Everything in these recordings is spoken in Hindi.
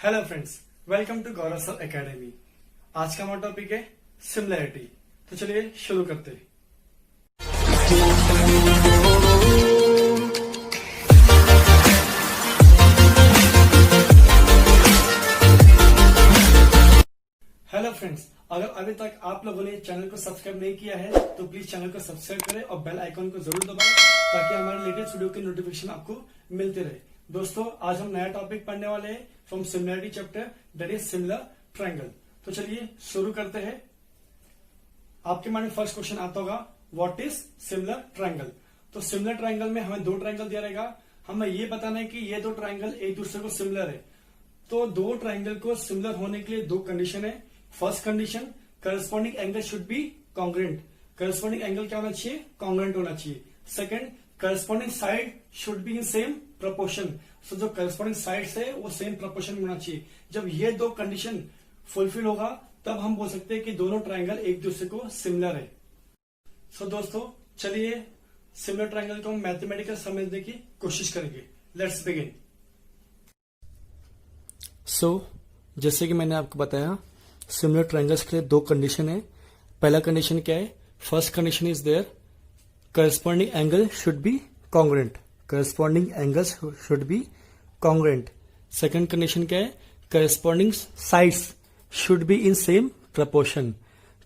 Hello friends, welcome to Gaurav sir academy. आज का हमारा टॉपिक है सिमिलैरिटी। तो चलिए शुरू करते हैं। हेलो फ्रेंड्स, अगर अभी तक आप लोगों ने चैनल को सब्सक्राइब नहीं किया है तो प्लीज चैनल को सब्सक्राइब करें और बेल आइकॉन को जरूर दबाएं ताकि हमारे लेटेस्ट वीडियो की नोटिफिकेशन आपको मिलते रहे। दोस्तों, आज हम नया टॉपिक पढ़ने वाले हैं from similarity chapter, that is similar triangle. तो चलिए शुरू करते हैं। आपके माइंड में फर्स्ट क्वेश्चन आता होगा, व्हाट इज सिमिलर ट्रायंगल। तो सिमिलर ट्रायंगल में हमें दो ट्रायंगल दिया रहेगा, हमें ये बताना है कि ये दो ट्रायंगल एक दूसरे को सिमिलर है। तो दो ट्रायंगल को सिमिलर होने के लिए दो कंडीशन है। First condition, corresponding angle should be congruent. Corresponding angle क्या होना चाहिए? कॉन्ग्रुएंट होना चाहिए। Second, corresponding side should be in same proportion. So जो करस्पॉन्डिंग साइड्स है वो सेम प्रोपोर्शन में होना चाहिए। जब ये दो कंडीशन फुलफिल होगा तब हम बोल सकते हैं कि दोनों ट्रायंगल एक दूसरे को सिमिलर है। सो दोस्तों, चलिए सिमिलर ट्रायंगल को हम मैथमेटिकल समझने की कोशिश करेंगे। Let's begin. जैसे कि मैंने आपको बताया, सिमिलर ट्रायंगल्स के लिए दो कंडीशन है। पहला कंडीशन क्या है? First condition is there, corresponding angle should be congruent. Corresponding angles should be congruent. Second condition क्या है? Corresponding sides should be in same proportion.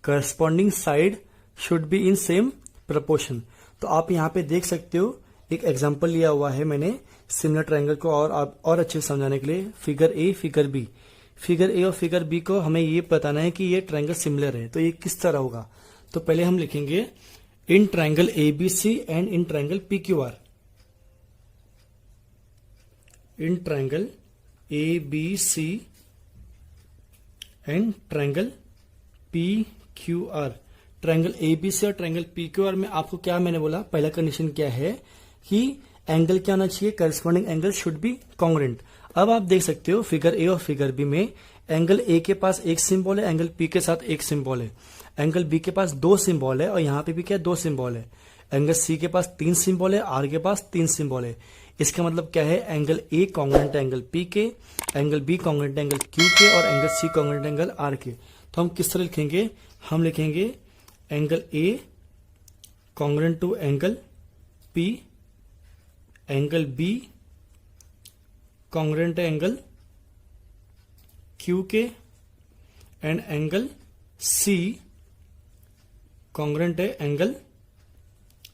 Corresponding side should be in same proportion. तो आप यहां पे देख सकते हो, एक एग्जांपल लिया हुआ है मैंने सिमिलर ट्रायंगल को और अच्छे से समझाने के लिए। Figure A, figure B. Figure A और फिगर बी को हमें ये बताना है कि ये ट्रायंगल सिमिलर है। तो ये किस तरह होगा? तो पहले हम लिखेंगे in triangle ABC and in triangle PQR. In triangle ABC and triangle PQR. Triangle ABC और ट्रायंगल पीक्यूआर में आपको क्या मैंने बोला, पहला कंडीशन क्या है कि एंगल क्या होना चाहिए? Corresponding angle should be congruent. अब आप देख सकते हो फिगर ए और फिगर बी में एंगल ए के पास एक सिंबल है, एंगल पी के साथ एक सिंबल है। एंगल बी के पास दो सिंबल है और यहां पे भी क्या, दो सिंबल है। एंगल सी के पास तीन सिंबल है, आर के पास तीन सिंबल है। इसका मतलब क्या है? Angle A congruent angle P के, angle B congruent angle Q के और angle C congruent angle R के। तो हम किस तरह लिखेंगे? हम लिखेंगे angle A congruent to angle P, angle B congruent angle Q के एंड एंगल सी कॉन्ग्रुएंट है एंगल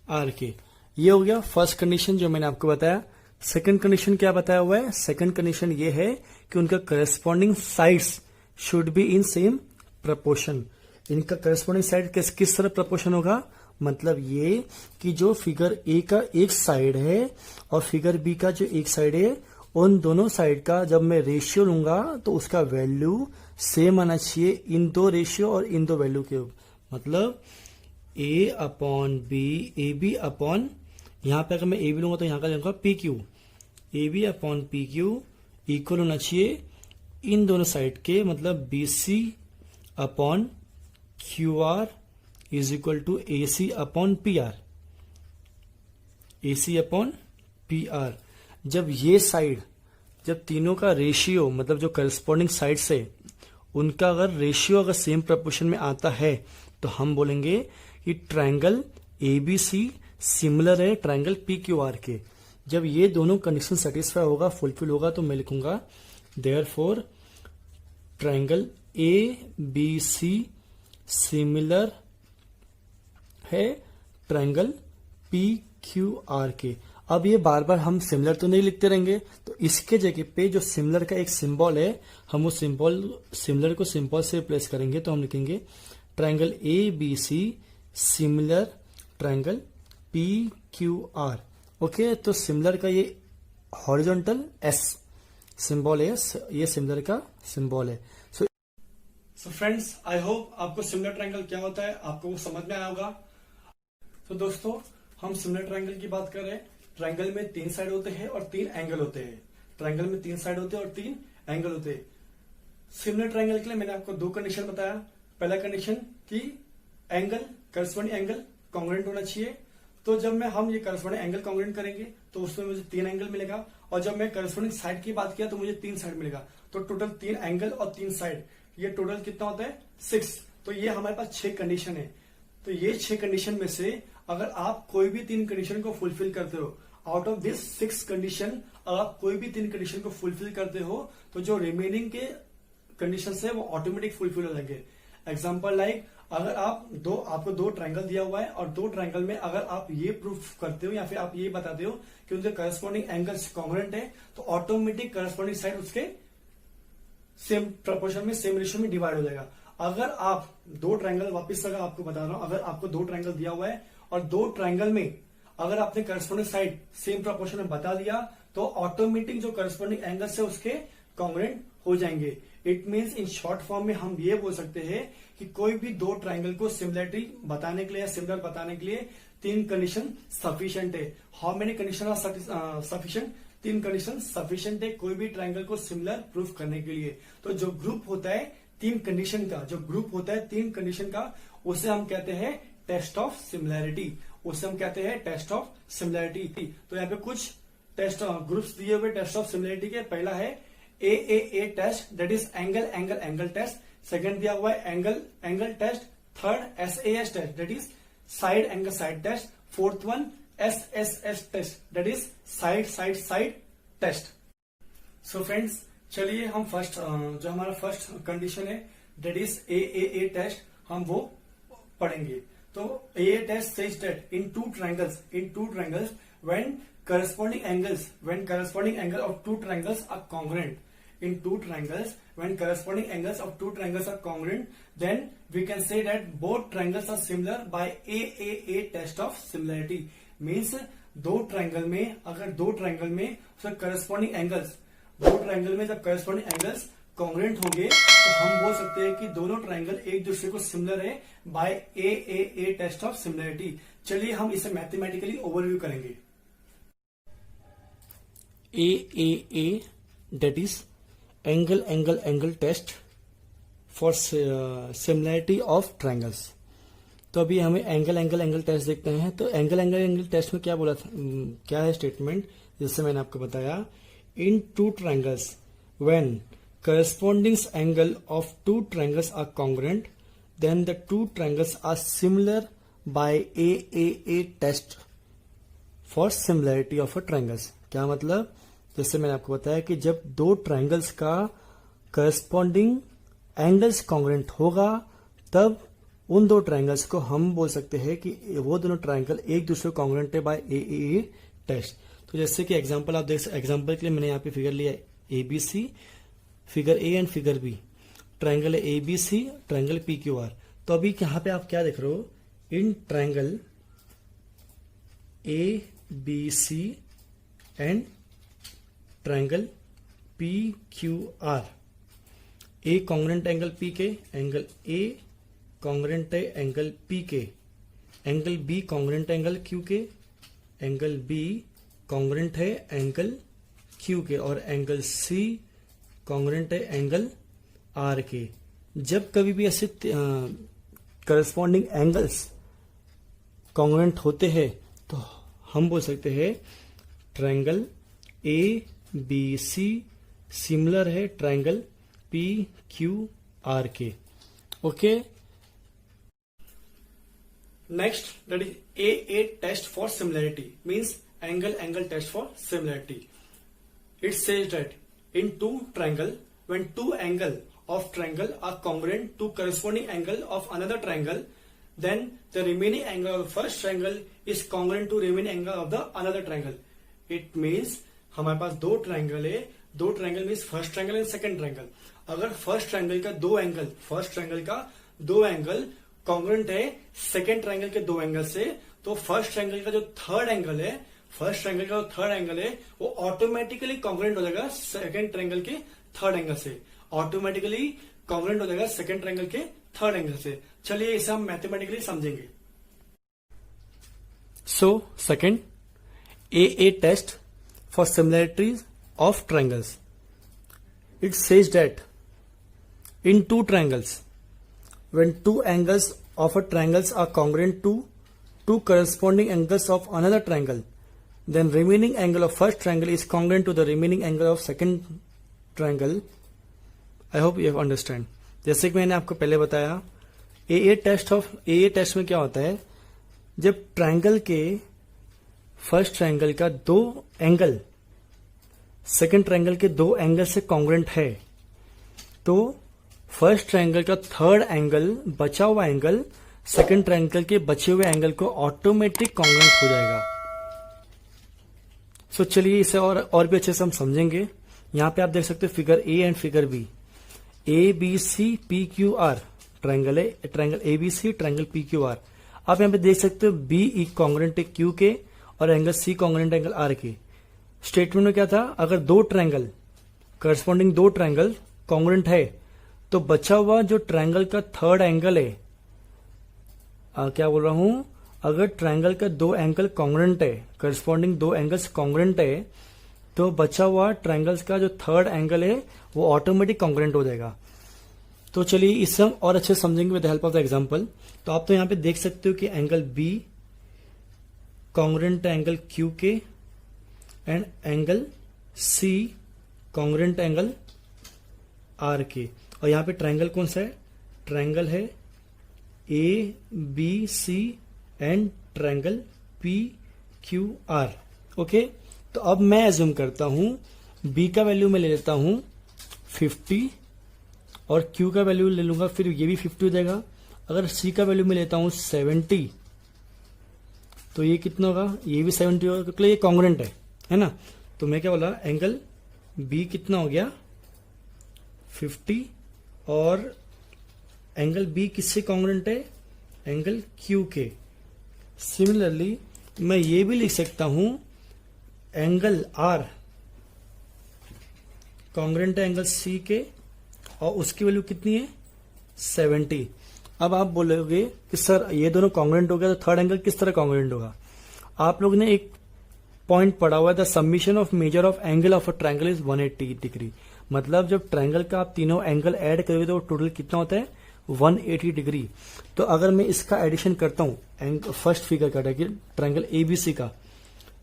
आर के। ये हो गया फर्स्ट कंडीशन जो मैंने आपको बताया। सेकंड कंडीशन क्या बताया हुआ है? सेकंड कंडीशन ये है कि उनका corresponding sides should be in same proportion. इनका करस्पॉन्डिंग साइड किस तरह प्रपोर्शन होगा? मतलब ये कि जो फिगर ए का एक साइड है और फिगर बी का जो एक साइड है, उन दोनों साइड का जब मैं रेशियो लूंगा तो उसका वैल्यू सेम आना चाहिए इन दो रेशियो और इन दो वैल्यू के। मतलब A upon B, A B upon, यहां पे अगर मैं ए बी लूंगा तो यहां का लूंगा P Q. A B upon P Q equal होना चाहिए इन दोनों साइड के, मतलब B C upon Q R is equal to A C upon P R. A C upon P R. जब ये साइड, जब तीनों का रेशियो, मतलब जो करस्पॉन्डिंग साइड्स है उनका अगर रेशियो अगर सेम प्रपोर्शन में आता है तो हम बोलेंगे कि ट्रायंगल एबीसी सिमिलर है ट्रायंगल पीक्यूआर के। जब ये दोनों कंडीशन सेटिस्फाई होगा, फुलफिल होगा, तो मैं लिखूंगा देयरफॉर ट्रायंगल एबीसी सिमिलर है ट्रायंगल पीक्यूआर के। अब ये बार बार हम सिमिलर तो नहीं लिखते रहेंगे, तो इसके जगह पे जो सिमिलर का एक सिंबल है, हम वो सिमिलर को सिंबल से रिप्लेस करेंगे। तो हम लिखेंगे triangle A B C similar triangle P Q R. Okay, तो सिमिलर का ये हॉरिजॉन्टल एस सिंबल है, ये सिमिलर का सिंबल है। सो फ्रेंड्स, आई होप आपको सिमिलर ट्रायंगल क्या होता है आपको वो समझ में आया होगा। तो दोस्तों, हम सिमिलर ट्रायंगल की बात कर रहे हैं। ट्रायंगल में तीन साइड होते हैं और तीन एंगल होते हैं। ट्रायंगल में तीन साइड होते हैं और तीन एंगल होते हैं। सिमिलर ट्रायंगल के लिए मैंने आपको दो कंडीशन बताया। पहला कंडीशन कि एंगल, करस्पॉन्डिंग एंगल कॉन्ग्रुएंट होना चाहिए। तो जब हम ये करस्पॉन्डिंग एंगल कॉन्ग्रुएंट करेंगे तो उसमें मुझे 3 एंगल मिलेगा, और जब मैं करस्पॉन्डिंग साइड की बात किया तो मुझे 3 साइड मिलेगा। तो टोटल 3 एंगल और 3 साइड, ये टोटल कितना होता है 6। तो ये हमारे पास 6 कंडीशन है। तो ये 6 कंडीशन में से अगर आप कोई भी 3 कंडीशन को फुलफिल करते हो, आउट ऑफ दिस 6 कंडीशन अगर आप कोई भी 3 कंडीशन को फुलफिल करते हो तो जो रिमेनिंग के कंडीशन है वो ऑटोमेटिक फुलफिल हो जाएंगे। एग्जाम्पल लाइक अगर आपको 2 ट्रायंगल दिया हुआ है और 2 ट्रायंगल में अगर आप ये प्रूफ करते हो या फिर आप ये बताते हो कि उनके करस्पॉन्डिंग एंगल्स कॉन्ग्रुएंट है, तो ऑटोमेटिक करस्पॉन्डिंग साइड उसके सेम प्रपोर्शन में, सेम रेशियो में डिवाइड हो जाएगा। अगर आप 2 ट्रायंगल, वापस अगर आपको बता रहा हूं, अगर आपको 2 ट्रायंगल दिया हुआ है और 2 ट्रायंगल में अगर आपने करस्पॉन्डिंग साइड सेम प्रपोर्शन में बता दिया तो ऑटोमेटिक जो करस्पॉन्डिंग एंगल्स है उसके कॉन्ग्रुएंट हो जाएंगे। It means in short form में हम ये बोल सकते हैं कि कोई भी 2 ट्रायंगल को सिमिलरिटी बताने के लिए या सिमिलर बताने के लिए 3 कंडीशन सफिशिएंट है। How many condition are sufficient? 3 condition sufficient है कोई भी ट्रायंगल को सिमिलर प्रूफ करने के लिए। तो जो ग्रुप होता है 3 कंडीशन का, जो ग्रुप होता है 3 कंडीशन का, उसे हम कहते हैं टेस्ट ऑफ सिमिलैरिटी। उसे हम कहते हैं टेस्ट ऑफ सिमिलैरिटी। तो यहाँ पे कुछ टेस्ट ग्रुप्स दिए हुए टेस्ट ऑफ सिमिलैरिटी के। पहला है A test, that is angle angle angle test. Second दिया हुआ है angle angle test. Third SAS test, that is side angle side test. Fourth one SSS test, that is side side side test. So friends, चलिए हम फर्स्ट जो हमारा फर्स्ट कंडीशन है दैट इज ए टेस्ट, हम वो पढ़ेंगे। तो A test says that in two triangles when corresponding angle of two triangles are congruent, in two triangles when corresponding angles of two triangles are congruent, then we can say that both triangles are similar by A test of similarity. Means 2 triangle में अगर 2 ट्रायंगल में करस्पॉन्डिंग एंगल्स, 2 ट्रायंगल में जब करस्पॉन्डिंग एंगल्स कॉन्ग्रुएंट होंगे तो हम बोल सकते हैं कि दोनों ट्रायंगल एक दूसरे को सिमिलर है by A test of similarity. चलिए हम इसे मैथमेटिकली ओवरव्यू करेंगे। A that is angle angle angle test for similarity of triangles. तो अभी हमें एंगल एंगल एंगल टेस्ट देखते हैं। तो एंगल एंगल एंगल टेस्ट में क्या बोला था, क्या है स्टेटमेंट, जिससे मैंने आपको बताया इन 2 triangles when corresponding angle of 2 triangles are congruent, then the 2 triangles are similar by a test for similarity of a triangles। क्या मतलब, जैसे मैंने आपको बताया कि जब 2 ट्रायंगल्स का corresponding angles congruent होगा तब उन 2 ट्रायंगल्स को हम बोल सकते हैं कि वो दोनों ट्रायंगल एक दूसरे को congruent है बाय ए टेस्ट। तो जैसे कि एग्जांपल आप देख, एग्जांपल के लिए मैंने यहाँ पे फिगर लिया ABC, figure A and figure B. Triangle है ABC, ट्रायंगल PQR। तो अभी यहाँ पे आप क्या देख रहे हो, in triangle ABC and triangle PQR, A congruent angle P के, एंगल A कॉन्ग्रुएंट है एंगल P के, angle B congruent angle Q के, एंगल B कॉन्ग्रुएंट है एंगल Q के, और एंगल C कॉन्ग्रुएंट है एंगल R के। जब कभी भी ऐसे करस्पॉन्डिंग एंगल्स कॉन्ग्रुएंट होते हैं तो हम बोल सकते हैं ट्रायंगल ABC सिमिलर है ट्रायंगल PQR के। Okay, next that is A test for similarity, means angle angle test for similarity. It says that in 2 triangle when 2 angle of triangle are congruent to corresponding angle of another triangle, then the remaining angle of the first triangle is congruent to remaining angle of the another triangle. It means हमारे पास 2 ट्रायंगल है, 2 triangle means first triangle and second triangle. अगर फर्स्ट ट्रायंगल का 2 एंगल, फर्स्ट ट्रायंगल का 2 एंगल कॉन्ग्रुएंट है सेकंड ट्रायंगल के 2 एंगल से, तो फर्स्ट ट्रायंगल का जो थर्ड एंगल है, फर्स्ट ट्रायंगल का जो थर्ड एंगल है वो ऑटोमेटिकली कॉन्ग्रुएंट हो जाएगा सेकंड ट्रायंगल के थर्ड एंगल से, ऑटोमेटिकली कॉन्ग्रुएंट हो जाएगा सेकंड ट्रायंगल के थर्ड एंगल से। चलिए इसे हम मैथमेटिकली समझेंगे। So second, A test for similarities of triangles. It says that in 2 triangles when 2 angles of a triangles are congruent to two corresponding angles of another triangle, then remaining angle of first triangle is congruent to the remaining angle of second triangle. I hope you have understand. जैसे कि मैंने आपको पहले बताया, AA टेस्ट में क्या होता है, जब ट्रायंगल के फर्स्ट ट्रायंगल का दो एंगल सेकंड ट्रायंगल के दो एंगल से कॉन्ग्रेंट है, तो फर्स्ट ट्रायंगल का थर्ड एंगल, बचा हुआ एंगल सेकंड ट्रायंगल के बचे हुए एंगल को ऑटोमेटिक कॉन्ग्रेंट हो जाएगा. सो चलिए इसे और भी अच्छे से हम समझेंगे. यहां पे आप देख सकते हो figure A and figure B. A B C P Q R triangle है, triangle A B C triangle P Q R. आप यहां पे देख सकते हो बी ई कॉन्ग्रेंट है क्यू के और angle C congruent angle R के. स्टेटमेंट में क्या था, अगर दो ट्रायंगल करस्पॉन्डिंग दो ट्रायंगल कॉन्ग्रेंट है तो बचा हुआ जो ट्रायंगल का थर्ड एंगल है, क्या बोल रहा हूं, अगर ट्रायंगल का दो एंगल कॉन्ग्रेंट है, करस्पॉन्डिंग दो एंगल्स कॉन्ग्रेंट है, तो बचा हुआ ट्रायंगल्स का जो थर्ड एंगल है वो ऑटोमेटिक कॉन्ग्रेंट हो जाएगा. तो चलिए इससे हम और अच्छे समझेंगे with the help of the example. तो आप तो यहां पे देख सकते हो कि angle B congruent angle Q के and angle C congruent angle R के. और यहां पे ट्रायंगल कौन सा है, ट्रायंगल है A B C and triangle P Q R. Okay, तो अब मैं एज्यूम करता हूं बी का वैल्यू मैं ले लेता हूं 50 और क्यू का वैल्यू ले लूंगा, फिर ये भी 50 हो जाएगा. अगर सी का वैल्यू मैं लेता हूं 70 तो ये कितना होगा, ये भी 70 होगा, क्योंकि ये कॉन्ग्रेंट है ना. तो मैं क्या बोला, एंगल बी कितना हो गया 50 और एंगल बी किससे कॉन्ग्रेंट है, एंगल क्यू के. सिमिलरली मैं ये भी लिख सकता हूं एंगल आर कॉन्ग्रेंट है एंगल सी के और उसकी वैल्यू कितनी है 70. अब आप बोलोगे कि सर ये दोनों कॉन्ग्रेंट हो गया तो थर्ड एंगल किस तरह कॉन्ग्रेंट होगा. आप लोग ने एक पॉइंट पढ़ा हुआ है, the summation of measure of angle of a triangle is 180 degree. मतलब जब ट्रायंगल का आप तीनों एंगल ऐड करोगे तो टोटल कितना होता है 180 डिग्री. तो अगर मैं इसका एडिशन करता हूं, फर्स्ट फिगर का ट्रायंगल ए बी सी का,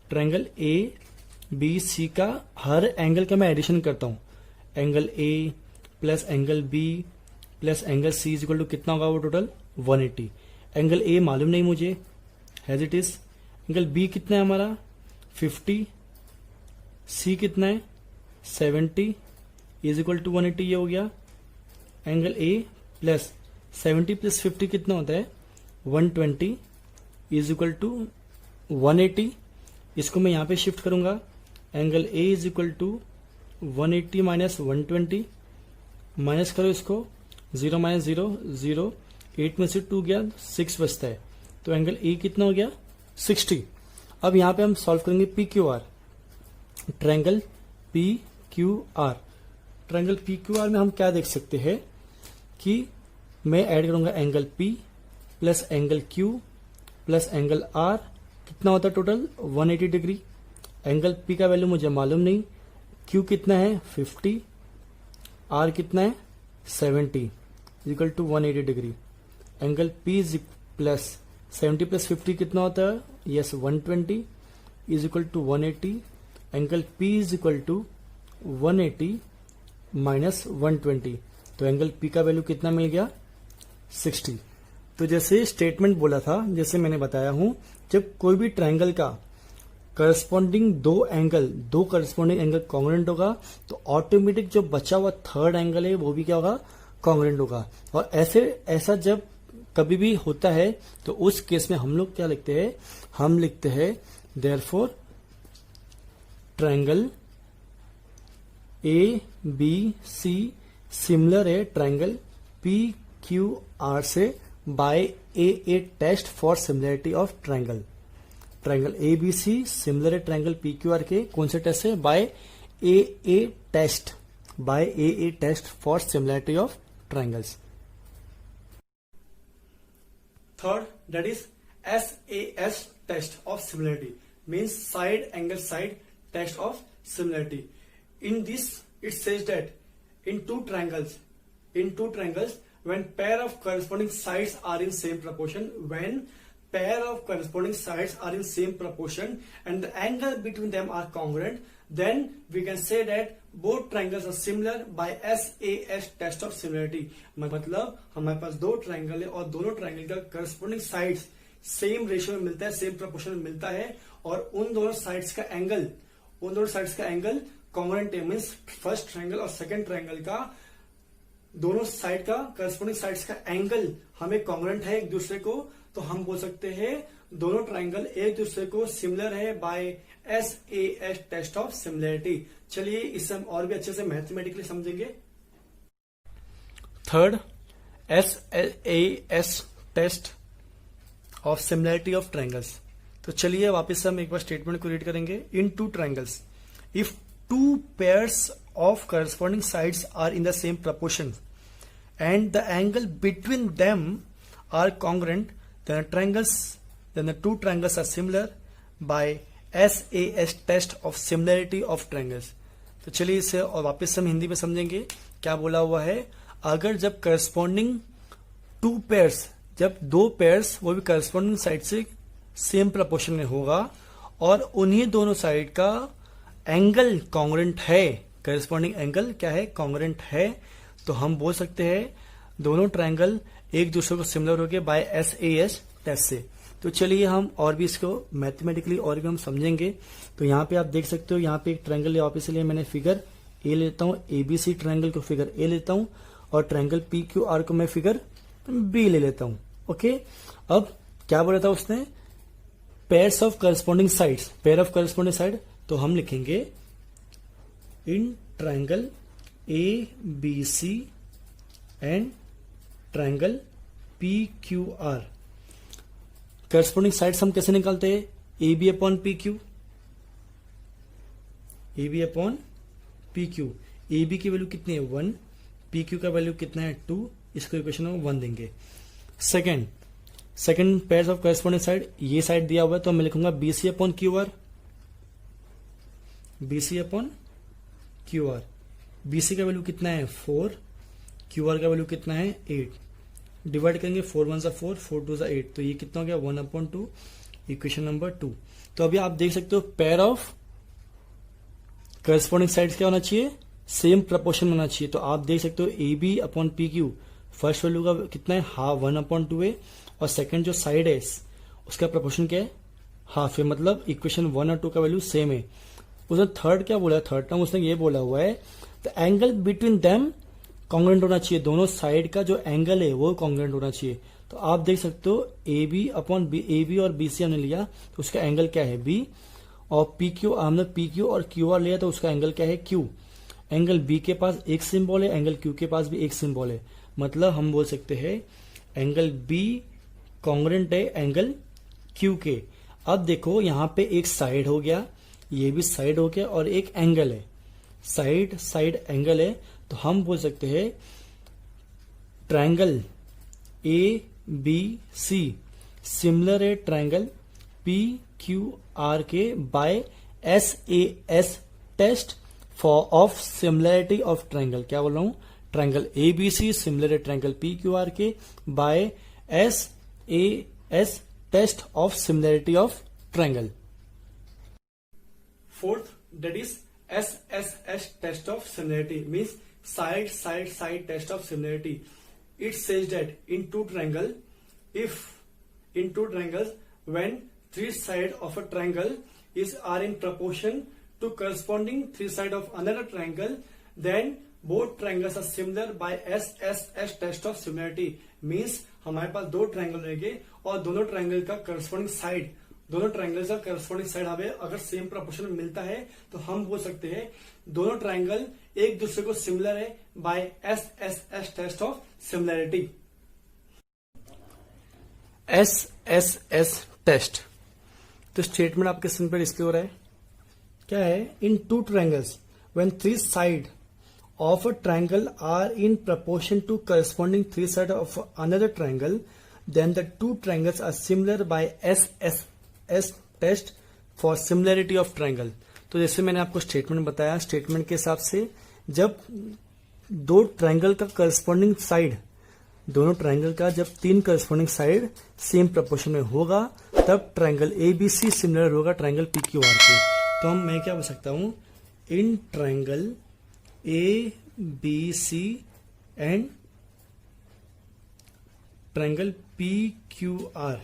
ट्रायंगल ए बी सी का हर एंगल का मैं एडिशन करता हूं, angle A plus angle B plus angle C is equal to कितना होगा वो टोटल 180. एंगल ए मालूम नहीं मुझे, has it is. Angle B कितना है हमारा 50, सी कितना है 70 इज इक्वल टू 180, ये हो गया. एंगल ए प्लस 70 प्लस 50 कितना होता है 120 इज इक्वल टू 180. इसको मैं यहां पे शिफ्ट करूंगा, angle A is equal to 180 minus 120, minus करो इसको, 0 माइनस 0 0, 8 में से 2 गया 6 बचता है, तो एंगल ए कितना हो गया 60. अब यहां पे हम सॉल्व करेंगे P Q R, triangle P Q R. Triangle P Q are में हम क्या देख सकते हैं कि मैं ऐड करूंगा angle P plus angle Q plus angle R, कितना होता है टोटल 180 डिग्री. एंगल P का वैल्यू मुझे मालूम नहीं, Q कितना है 50, R कितना है 70 equal to 180 degree. Angle P plus 70 plus 50 कितना होता है, yes 120 is equal to 180. Angle P is equal to 180 minus 120, तो एंगल P का वैल्यू कितना मिल गया 60. तो जैसे स्टेटमेंट बोला था, जैसे मैंने बताया हूं, जब कोई भी ट्रायंगल का करस्पॉन्डिंग दो करस्पॉन्डिंग एंगल कॉन्ग्रेंट होगा तो ऑटोमेटिक जो बचा हुआ थर्ड एंगल है वो भी क्या होगा कॉन्ग्रेंट होगा. और ऐसा जब कभी भी होता है तो उस केस में हम लोग क्या लिखते हैं, हम लिखते हैं therefore triangle A B C similar है ट्रायंगल पी क्यू आर से by A test for similarity of triangle. Triangle A B C similar है ट्रायंगल पी क्यू आर के कौन से टेस्ट से, by A test for similarity of triangles. Third, that is SAS test of similarity, means side angle side test of similarity. In this, it says that in two triangles, when pair of corresponding sides are in same proportion, when pair of corresponding sides are in same proportion and the angle between them are congruent, then we can say that both triangles are similar by SAS test of similarity. मतलब हमारे पास दो ट्राइंगल है और दोनों ट्राइंगल का करस्पॉन्डिंग साइड्स सेम रेशियो में मिलता है, सेम प्रोपोर्शन में मिलता है और उन दोनों साइड्स का एंगल कॉन्ग्रुएंट है। मीन्स फर्स्ट ट्राइंगल और सेकंड ट्राइंगल का दोनों साइड का करस्पॉन्डिंग साइड्स का एंगल हमें कॉन्ग्रुएंट है एक दूसरे को, तो हम बोल सकते हैं दोनों ट्राइंगल एक दूसरे को सिमिलर है by SAS test of similarity. चलिए इसे हम और भी अच्छे से मैथमेटिकली समझेंगे। Third, SAS test of similarity of triangles. तो चलिए वापस हम एक बार स्टेटमेंट को रीड करेंगे। In two triangles if two pairs of corresponding sides are in the same proportion and the angle between them are congruent, then the two triangles are similar by SAS test of similarity of triangles। तो चलिए इसे और वापस हम हिंदी में समझेंगे। क्या बोला हुआ है, अगर जब करस्पॉन्डिंग टू पेयर्स, जब दो पेयर्स वो भी करस्पॉन्डिंग साइड से सेम प्रोपोर्शन में होगा और उन्हीं दोनों साइड का एंगल कॉन्ग्रुएंट है, करस्पॉन्डिंग एंगल क्या है, कॉन्ग्रुएंट है, तो हम बोल सकते हैं दोनों ट्रायंगल एक दूसरे को सिमिलर हो गए बाय SAS टेस्ट से। तो चलिए हम और भी इसको मैथमेटिकली और भी हम समझेंगे। तो यहाँ पे आप देख सकते हो, यहाँ पे एक ट्रायंगल है, वापस लिए मैंने फिगर ए लेता हूँ, ABC ट्रायंगल को फिगर ए लेता हूँ और ट्रायंगल PQR को मैं फिगर बी ले लेता हूँ। ओके, अब क्या बोला था उसने, pairs of corresponding sides, pair of corresponding side, तो हम लिखेंगे in triangle ABC and triangle PQR। Corresponding sides हम कैसे निकालते हैं, AB upon PQ, AB upon PQ। AB की वैल्यू कितनी है 1, PQ का वैल्यू कितना है 2, इसको इक्वेशन में 1 देंगे। Second pairs of corresponding side, ये साइड दिया हुआ है तो मैं लिखूंगा BC upon QR, BC upon QR। BC का वैल्यू कितना है 4, QR का वैल्यू कितना है 8, डिवाइड करेंगे 4 1 4, 4 2 8, तो ये कितना हो गया 1 अपॉन 2, इक्वेशन नंबर 2। तो अभी आप देख सकते हो पेयर ऑफ करस्पॉन्डिंग साइड्स क्या होना चाहिए, सेम प्रपोर्शन होना चाहिए। तो आप देख सकते हो AB upon PQ, first value का कितना है हाफ 1 अपॉन 2 है और सेकंड जो साइड है उसका प्रपोर्शन क्या है हाफ है, मतलब इक्वेशन 1 और 2 का वैल्यू सेम है। उसने थर्ड क्या बोला, थर्ड टर्म उसने ये बोला हुआ है the angle between them congruent होना चाहिए, दोनों साइड का जो एंगल है वो कॉन्ग्रुएंट होना चाहिए। तो आप देख सकते हो AB अपॉन AB और BC हमने लिया तो उसका एंगल क्या है B, और PQ हमने PQ और QR लिया तो उसका एंगल क्या है Q। एंगल B के पास एक सिंबल है, एंगल Q के पास भी एक सिंबल है, मतलब हम बोल सकते हैं एंगल B कॉन्ग्रुएंट है एंगल Q के। अब देखो यहाँ पे एक साइड हो गया, ये भी साइड हो गया और एक एंगल है, साइड साइड एंगल है, तो हम बोल सकते हैं ट्रायंगल ABC सिमिलर है ट्रायंगल PQR के by SAS test for of similarity of triangle. क्या बोल रहा हूं, ट्रायंगल ABC सिमिलर है ट्रायंगल PQR के by SAS test of similarity of triangle. Fourth, that is SSS test of similarity, means side test of similarity. It says that in two triangles, when three sides of a triangle are in proportion to corresponding three sides of another triangle, then both triangles are similar by SSS test of similarity. Means हमारे पास दो ट्रायंगल रहेंगे और दोनों ट्रायंगल का करस्पॉन्डिंग साइड, दोनों ट्रायंगल्स का करस्पॉन्डिंग साइड हमें अगर सेम प्रोपोर्शन में मिलता है तो हम बोल सकते हैं दोनों ट्रायंगल एक दूसरे को सिमिलर है by SSS test of similarity. SSS test, तो स्टेटमेंट आपके स्क्रीन पर डिस्प्ले हो रहा है, क्या है, in two triangles when three side of a triangle are in proportion to corresponding three side of another triangle, then the two triangles are similar by SSS test for similarity of triangle. तो जैसे मैंने आपको स्टेटमेंट बताया, स्टेटमेंट के हिसाब से जब दो ट्रायंगल का करस्पॉन्डिंग साइड दोनों ट्रायंगल का जब 3 करस्पॉन्डिंग साइड सेम प्रोपोर्शन में होगा तब ट्रायंगल ABC सिमिलर होगा ट्रायंगल PQR के। तो मैं क्या बोल सकता हूं, in triangle ABC and triangle PQR,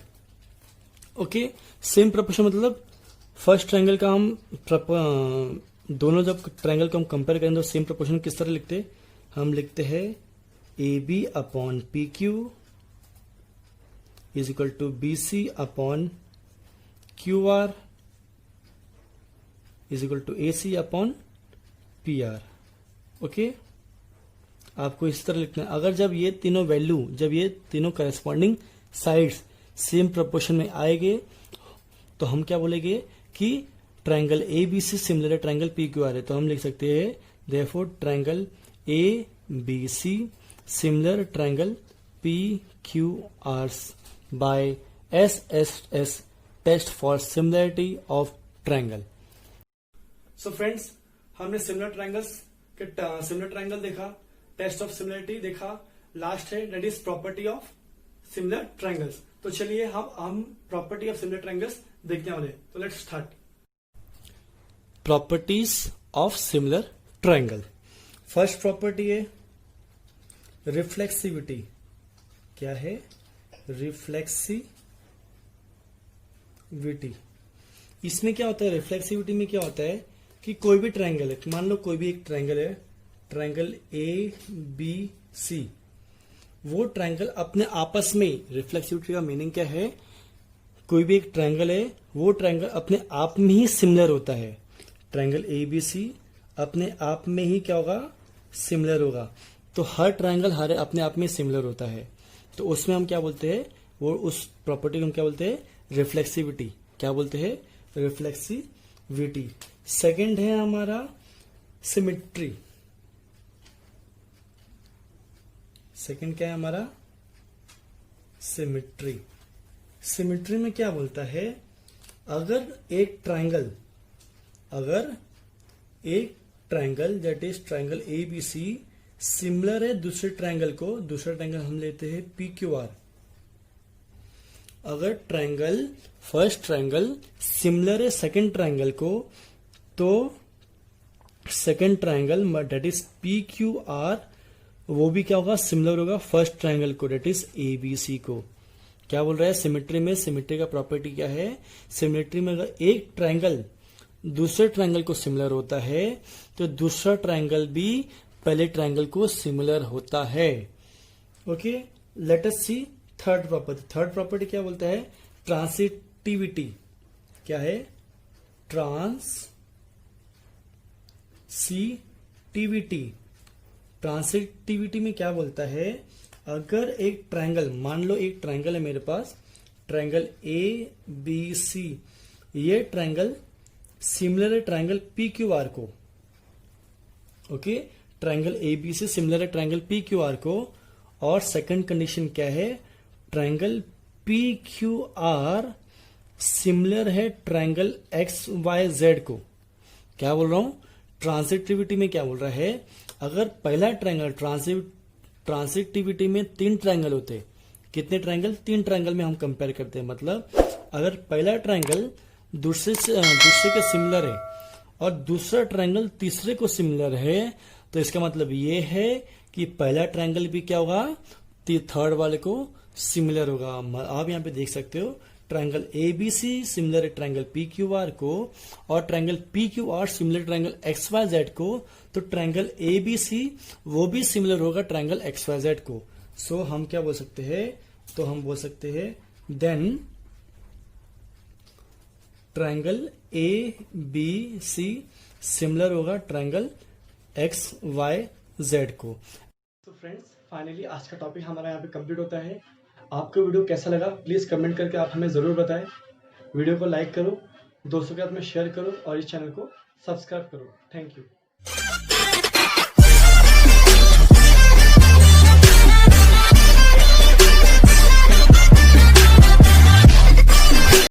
okay, same proportion मतलब फर्स्ट ट्रायंगल का हम दोनों जब ट्रायंगल को हम कंपेयर करें तो सेम प्रोपोर्शन किस तरह लिखते हैं, हम लिखते हैं AB upon PQ is equal to BC upon QR is equal to AC upon PR, okay. आपको इस तरह लिखना है। अगर जब ये तीनों वैल्यू, जब ये तीनों करस्पॉन्डिंग साइड्स सेम प्रोपोर्शन में आएंगे तो हम क्या बोलेंगे कि ट्रायंगल ABC सिमिलर है ट्रायंगल PQR है। तो हम लिख सकते हैं therefore triangle ABC similar triangle PQR by SSS test for similarity of triangle. So friends, हमने सिमिलर ट्रायंगल देखा, टेस्ट ऑफ सिमिलरिटी देखा, लास्ट है that is property of similar triangles. तो चलिए हम प्रॉपर्टी ऑफ सिमिलर ट्रायंगल्स देखने वाले। तो let's start. Properties of similar triangle. First property है रिफ्लेक्सिविटी। क्या है? रिफ्लेक्सिविटी। इसमें क्या होता है, रिफ्लेक्सिविटी में क्या होता है कि कोई भी ट्रायंगल है, मान लो कोई भी एक ट्रायंगल है, ट्रायंगल ABC, वो ट्रायंगल अपने आपस में, रिफ्लेक्सिविटी का मीनिंग क्या है, कोई भी एक ट्रायंगल है वो ट्रायंगल अपने आप में ही सिमिलर होता है। ट्रायंगल ABC अपने आप में ही क्या होगा, सिमिलर होगा। तो हर ट्रायंगल हर अपने आप में सिमिलर होता है। तो उसमें हम क्या बोलते हैं, वो उस प्रॉपर्टी को हम क्या बोलते हैं, रिफ्लेक्सिविटी। क्या बोलते हैं? रिफ्लेक्सिविटी। सेकंड है हमारा सिमेट्री। सेकंड क्या है हमारा? सिमेट्री। सिमेट्री में क्या बोलता है, अगर एक triangle that is triangle ABC similar है दूसरे ट्रायंगल को, दूसरा ट्रायंगल हम लेते हैं PQR। अगर फर्स्ट ट्रायंगल सिमिलर है सेकंड ट्रायंगल को, तो second triangle that is PQR वो भी क्या होगा, सिमिलर होगा फर्स्ट ट्रायंगल को दैट इज ABC को। क्या बोल रहा है सिमेट्री में? सिमेट्री का प्रॉपर्टी क्या है, सिमेट्री में अगर एक ट्रायंगल दूसरे ट्रायंगल को सिमिलर होता है तो दूसरा ट्रायंगल भी पहले ट्रायंगल को सिमिलर होता है। ओके, लेट अस सी थर्ड प्रॉपर्टी। थर्ड प्रॉपर्टी क्या बोलता है? ट्रांसिटिविटी। क्या है? ट्रांसिटिविटी। ट्रांसिटिविटी में क्या बोलता है, अगर एक ट्रायंगल, मान लो एक ट्रायंगल है मेरे पास, ट्रायंगल ABC, ये ट्रायंगल सिमिलर है ट्रायंगल PQR को। ओके, ट्रायंगल ABC सिमिलर है ट्रायंगल PQR को। और सेकंड कंडीशन क्या है, ट्रायंगल PQR सिमिलर है ट्रायंगल XYZ को। क्या बोल रहा हूं, ट्रांसिटिविटी में क्या बोल रहा है, अगर पहला ट्रायंगल, ट्रांसिटिविटी में 3 ट्रायंगल होते, कितने ट्रायंगल? 3 ट्रायंगल में हम कंपेयर करते हैं। मतलब अगर पहला ट्रायंगल दूसरे के सिमिलर है और दूसरा ट्रायंगल तीसरे को सिमिलर है, तो इसका मतलब ये है कि पहला ट्रायंगल भी क्या होगा, थर्ड वाले को सिमिलर होगा। आप यहां पे देख सकते हो ट्रायंगल ABC सिमिलर है ट्रायंगल PQR को और triangle PQR similar triangle XYZ को, तो ट्रायंगल ABC वो भी सिमिलर होगा ट्रायंगल XYZ को। सो हम क्या बोल सकते हैं, तो हम बोल सकते हैं देन ट्रायंगल ABC सिमिलर होगा ट्रायंगल XYZ को। तो फ्रेंड्स, फाइनली आज का टॉपिक हमारा यहाँ पे कंप्लीट होता है। आपको वीडियो कैसा लगा प्लीज कमेंट करके आप हमें जरूर बताएं। वीडियो को लाइक करो, दोस्तों के साथ में शेयर करो और इस चैनल को सब्सक्राइब करो। Thank you.